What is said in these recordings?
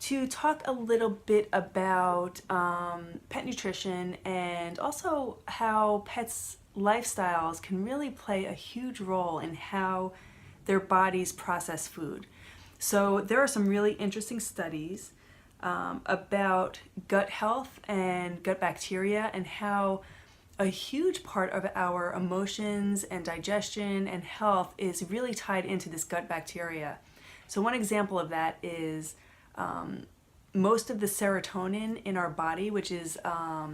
to talk a little bit about pet nutrition and also how pets' lifestyles can really play a huge role in how their bodies process food. So there are some really interesting studies about gut health and gut bacteria and how a huge part of our emotions and digestion and health is really tied into this gut bacteria. So one example of that is most of the serotonin in our body, which is a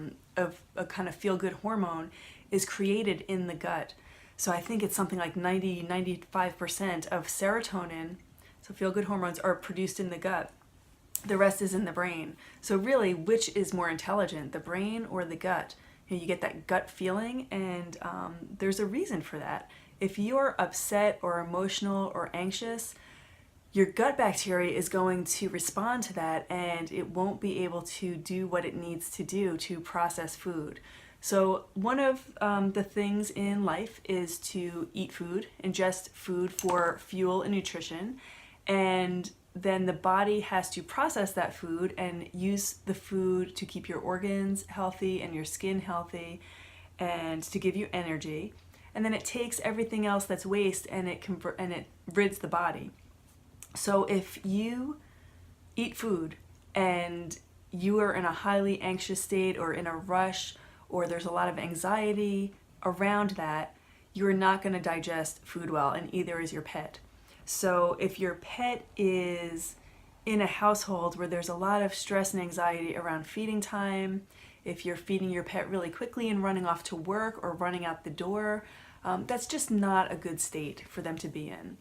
kind of feel-good hormone, is created in the gut. So I think it's something like 95% of serotonin, so feel-good hormones, are produced in the gut. The rest is in the brain. So really, which is more intelligent, the brain or the gut? You get that gut feeling, and there's a reason for that. If you're upset or emotional or anxious, your gut bacteria is going to respond to that, and it won't be able to do what it needs to do to process food. So one of the things in life is to eat food, ingest food for fuel and nutrition, and then the body has to process that food and use the food to keep your organs healthy and your skin healthy and to give you energy. And then it takes everything else that's waste and it rids the body. So if you eat food and you are in a highly anxious state or in a rush or there's a lot of anxiety around that, you're not going to digest food well, and either is your pet. So if your pet is in a household where there's a lot of stress and anxiety around feeding time, if you're feeding your pet really quickly and running off to work or running out the door, that's just not a good state for them to be in.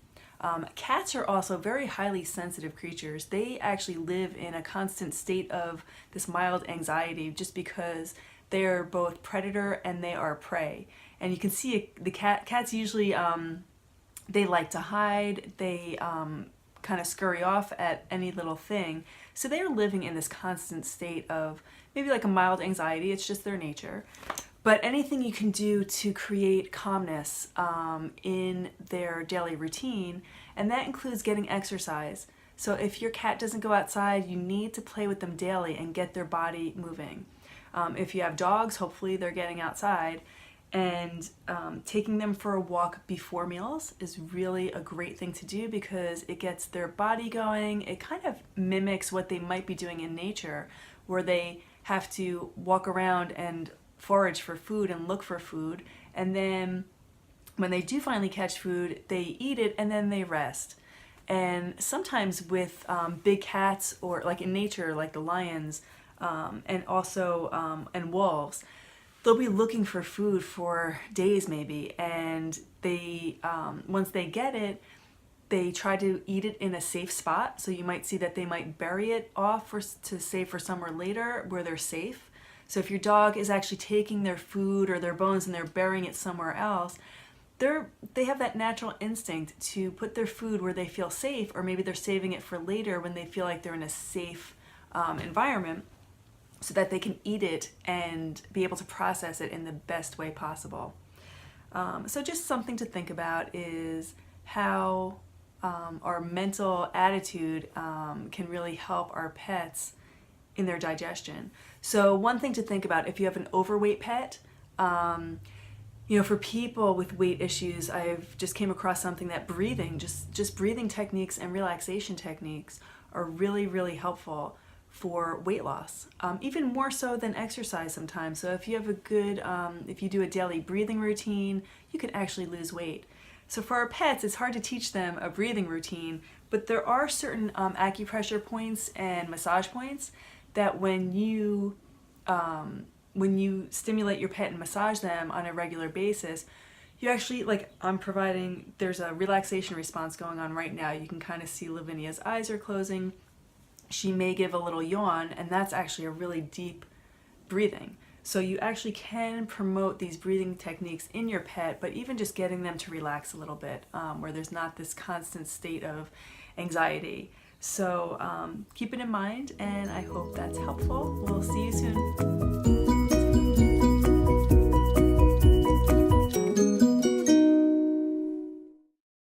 Cats are also very highly sensitive creatures. They actually live in a constant state of this mild anxiety just because they are both predator and they are prey. And you can see the cats usually they like to hide, they kind of scurry off at any little thing. So they're living in this constant state of maybe like a mild anxiety, it's just their nature. But anything you can do to create calmness in their daily routine, and that includes getting exercise. So if your cat doesn't go outside, you need to play with them daily and get their body moving. If you have dogs, hopefully they're getting outside. And taking them for a walk before meals is really a great thing to do because it gets their body going. It kind of mimics what they might be doing in nature, where they have to walk around and forage for food and look for food. And then when they do finally catch food, they eat it and then they rest. And sometimes with big cats, or like in nature, like the lions and also and wolves, they'll be looking for food for days maybe, and they once they get it, they try to eat it in a safe spot. So you might see that they might bury it off to save for somewhere later where they're safe. So if your dog is actually taking their food or their bones and they're burying it somewhere else, they have that natural instinct to put their food where they feel safe, or maybe they're saving it for later when they feel like they're in a safe environment, so that they can eat it and be able to process it in the best way possible. So just something to think about is how our mental attitude can really help our pets in their digestion. So one thing to think about, if you have an overweight pet, for people with weight issues, I've just came across something that breathing, just breathing techniques and relaxation techniques are really, really helpful for weight loss, even more so than exercise sometimes. So if you have a good, if you do a daily breathing routine, you can actually lose weight. So for our pets, it's hard to teach them a breathing routine, but there are certain acupressure points and massage points that when you stimulate your pet and massage them on a regular basis, you actually, like I'm providing, there's a relaxation response going on right now. You can kind of see Lavinia's eyes are closing. She may give a little yawn, and that's actually a really deep breathing. So you actually can promote these breathing techniques in your pet, but even just getting them to relax a little bit, where there's not this constant state of anxiety. So keep it in mind, and I hope that's helpful. We'll see you soon.